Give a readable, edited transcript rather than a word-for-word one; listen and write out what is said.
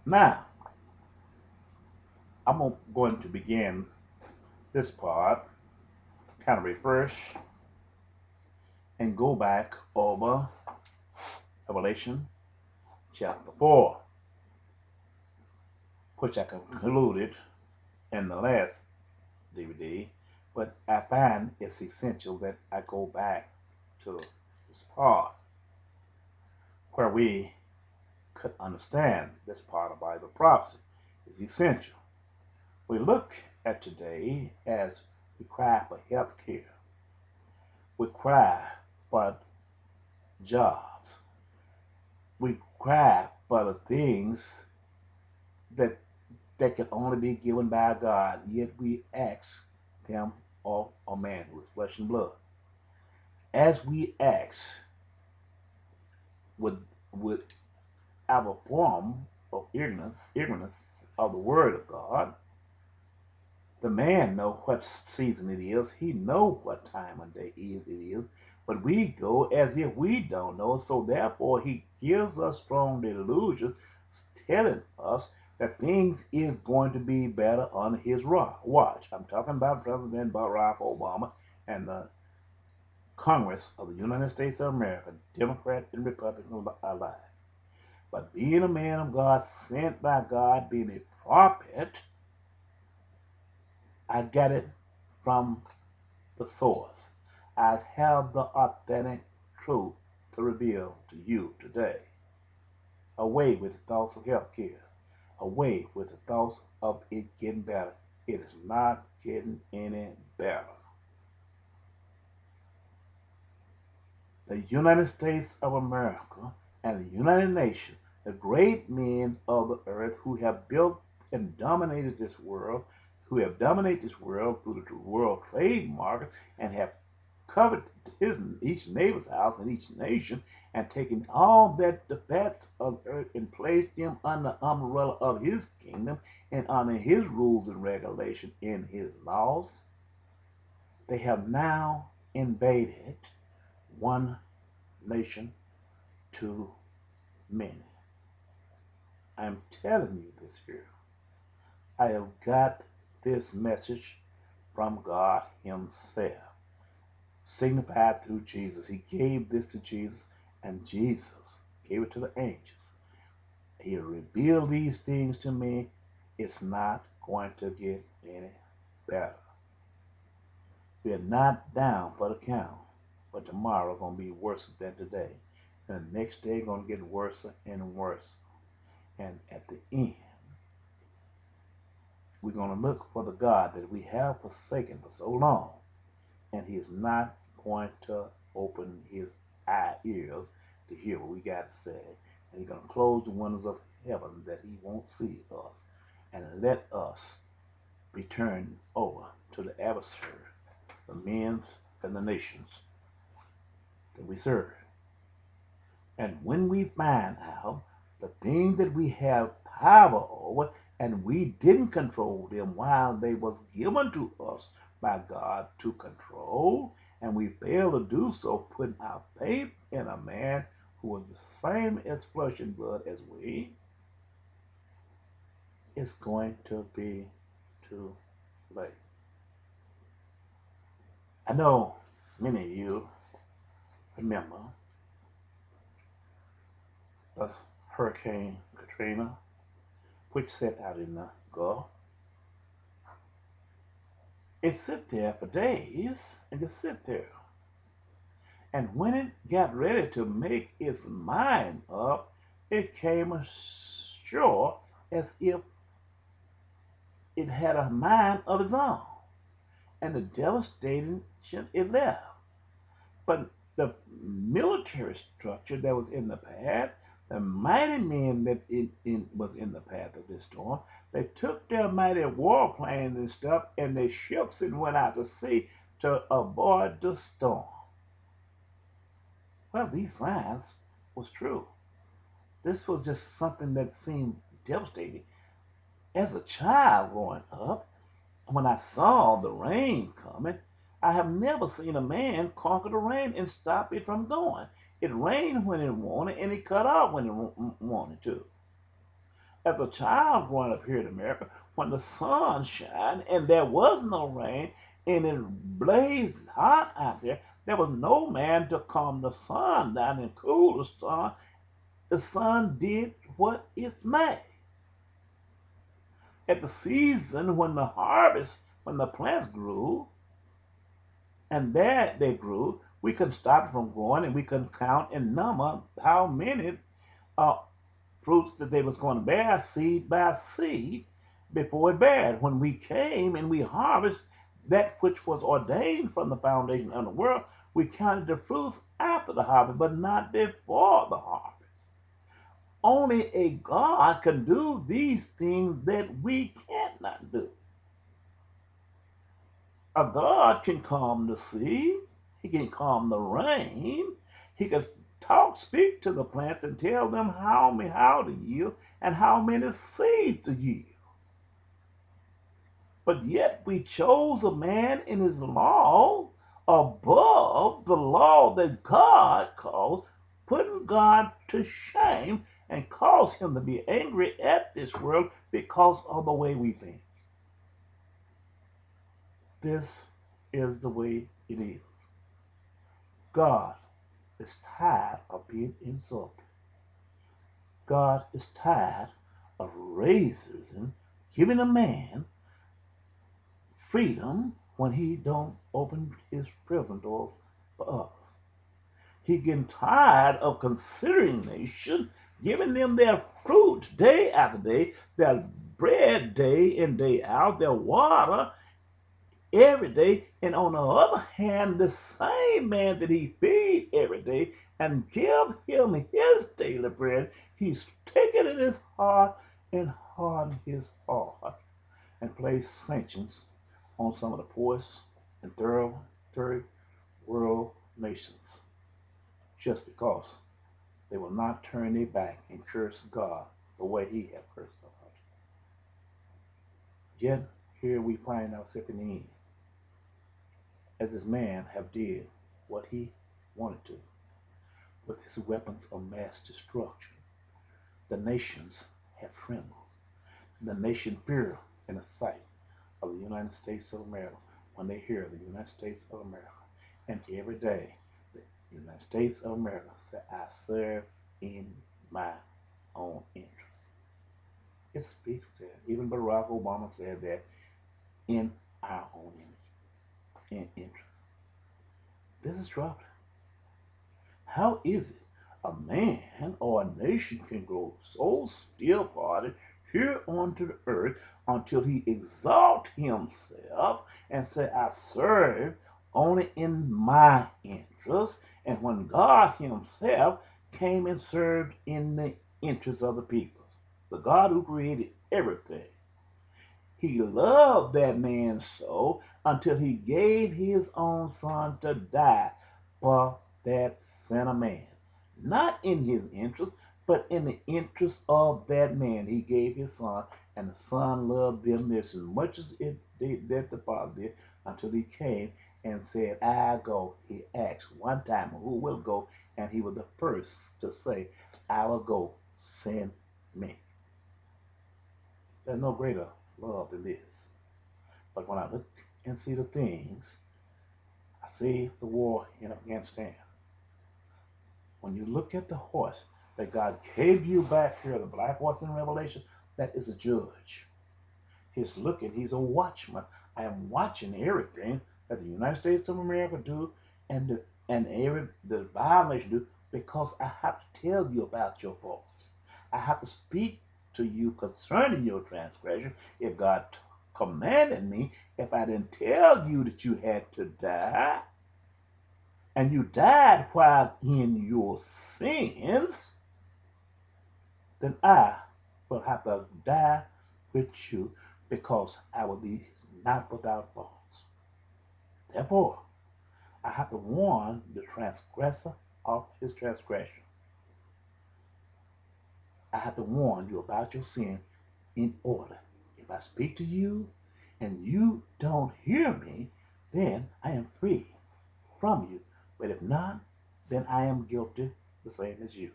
Now, I'm going to begin this part, kind of refresh and go back over Revelation chapter 4, which I concluded in the last DVD, but I find it's essential that I go back to this part where we could understand this part of Bible prophecy. It's essential. We look at today as we cry for health care. We cry for jobs. We cry for the things that can only be given by God, yet we ask them of a man who is flesh and blood. As we ask with our form of ignorance of the word of God, the man know what season it is. He know what time of day it is. But we go as if we don't know. So therefore, he gives us strong delusions, telling us that things is going to be better on his watch. I'm talking about President Barack Obama and the Congress of the United States of America, Democrat and Republican alike. But being a man of God, sent by God, being a prophet, I get it from the source. I have the authentic truth to reveal to you today. Away with the thoughts of health care. Away with the thoughts of it getting better. It is not getting any better. The United States of America and the United Nations, the great men of the earth who have built and dominated this world, who have dominated this world through the world trade market and have covered each neighbor's house in each nation and taken all that the best of earth and placed them under the umbrella of his kingdom and under his rules and regulations in his laws. They have now invaded one nation too many. I'm telling you this here. I have got this message from God himself, signified through Jesus. He gave this to Jesus, and Jesus gave it to the angels. He revealed these things to me. It's not going to get any better. We are not down for the count, but tomorrow going to be worse than today. And the next day going to get worse and worse. And at the end, we're going to look for the God that we have forsaken for so long. And he is not going to open his ears to hear what we got to say. And he's going to close the windows of heaven that he won't see us. And let us be turned over to the adversary, the men and the nations that we serve. And when we find out the things that we have power over, and we didn't control them while they was given to us by God to control, and we failed to do so, putting our faith in a man who was the same as flesh and blood as we, it's going to be too late. I know many of you remember the Hurricane Katrina, which set out in the Gulf. It sit there for days and just sit there. And when it got ready to make its mind up, it came ashore as if it had a mind of its own. And the devastation it left. But the military structure that was in the path, the mighty men that was in the path of this storm, they took their mighty warplanes and stuff and their ships and went out to sea to avoid the storm. Well, these signs was true. This was just something that seemed devastating. As a child growing up, when I saw the rain coming, I have never seen a man conquer the rain and stop it from going. It rained when it wanted and it cut off when it wanted to. As a child growing up here in America, when the sun shined and there was no rain and it blazed hot out there was no man to calm the sun down and cool the sun. The sun did what it may. At the season when the harvest, when the plants grew, and there they grew, we couldn't stop it from growing, and we couldn't count and number how many uh, fruits that they was going to bear seed by seed before it bared. When we came and we harvest that which was ordained from the foundation of the world, we counted the fruits after the harvest, but not before the harvest. Only a God can do these things that we cannot do. A God can calm the sea. He can calm the rain. He can speak to the plants and tell them how to yield and how many seeds to yield. But yet we chose a man in his law above the law that God calls, putting God to shame and cause him to be angry at this world because of the way we think. This is the way it is. God is tired of being insulted. God is tired of racism, giving a man freedom when he don't open his prison doors for us. He getting tired of considering nations, giving them their fruit day after day, their bread day in, day out, their water every day. And on the other hand, the same man that he feed every day and give him his daily bread, he's taken in his heart and hardened his heart and placed sanctions on some of the poorest and third world nations just because they will not turn their back and curse God the way he had cursed God. Yet here we find ourselves in the end, as this man have did what he wanted to with his weapons of mass destruction. The nations have trembled. The nation fear in the sight of the United States of America when they hear the United States of America. And every day, the United States of America say, I serve in my own interest. It speaks to it. Even Barack Obama said that in our own interest. This is troubling. How is it a man or a nation can grow so still-hearted here onto the earth until he exalt himself and say, I serve only in my interest, and when God himself came and served in the interest of the people, the God who created everything, he loved that man so until he gave his own son to die for that sinner man. Not in his interest, but in the interest of that man. He gave his son, and the son loved them this as much as that the father did, until he came and said, I go. He asked one time, who will go? And he was the first to say, I will go, send me. There's no greater love than this. But when I look and see the things, I see the war in Afghanistan. When you look at the horse that God gave you back here, the black horse in Revelation, that is a judge. He's looking, he's a watchman. I am watching everything that the United States of America do and the violation do, because I have to tell you about your faults. I have to speak to you concerning your transgression. If God commanded me, if I didn't tell you that you had to die, and you died while in your sins, then I will have to die with you, because I will be not without faults. Therefore, I have to warn the transgressor of his transgression. I have to warn you about your sin in order. If I speak to you and you don't hear me, then I am free from you. But if not, then I am guilty the same as you.